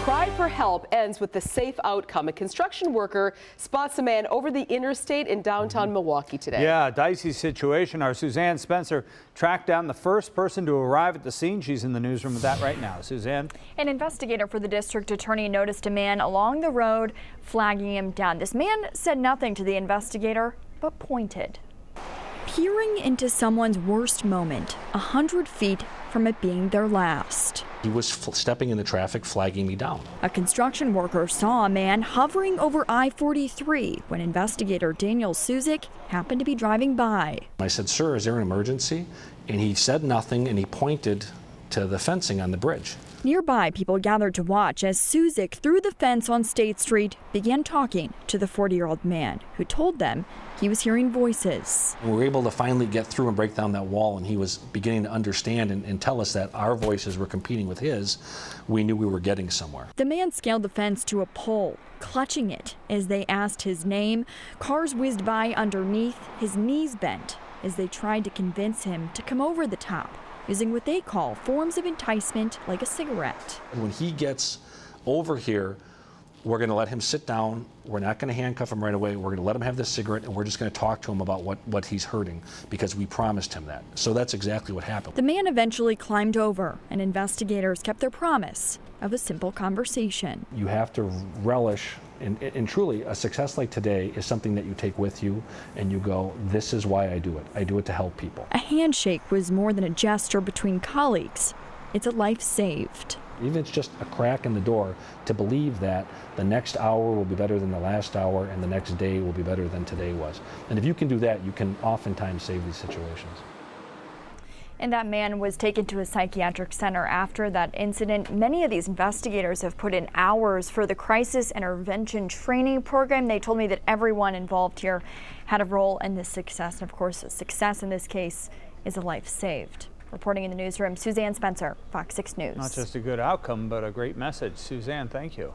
cry for help ends with the safe outcome. A construction worker spots a man over the interstate in downtown Milwaukee today. Yeah, dicey situation. Our Suzanne Spencer tracked down the first person to arrive at the scene. She's in the newsroom with that right now. Suzanne? An investigator for the district attorney noticed a man along the road, flagging him down. This man said nothing to the investigator, but pointed. Peering into someone's worst moment, 100 feet from it being their last. He was stepping in the traffic, flagging me down. A construction worker saw a man hovering over I-43 when investigator Daniel Suzik happened to be driving by. I said, "Sir, is there an emergency?" And he said nothing, and he pointed to the fencing on the bridge. Nearby, people gathered to watch as Suzik, through the fence on State Street, began talking to the 40-year-old man who told them he was hearing voices. We were able to finally get through and break down that wall, and he was beginning to understand and tell us that our voices were competing with his. We knew we were getting somewhere. The man scaled the fence to a pole, clutching it as they asked his name. Cars whizzed by underneath, his knees bent as they tried to convince him to come over the top, using what they call forms of enticement like a cigarette. When he gets over here, we're going to let him sit down. We're not going to handcuff him right away. We're going to let him have this cigarette, and we're just going to talk to him about what he's hurting, because we promised him that. So that's exactly what happened. The man eventually climbed over, and investigators kept their promise of a simple conversation. You have to relish, and truly, a success like today is something that you take with you, and you go, this is why I do it. I do it to help people. A handshake was more than a gesture between colleagues. It's a life saved. Even if it's just a crack in the door, to believe that the next hour will be better than the last hour and the next day will be better than today was. And if you can do that, you can oftentimes save these situations. And that man was taken to a psychiatric center after that incident. Many of these investigators have put in hours for the crisis intervention training program. They told me that everyone involved here had a role in this success. And of course, success in this case is a life saved. Reporting in the newsroom, Suzanne Spencer, Fox 6 News. Not just a good outcome, but a great message. Suzanne, thank you.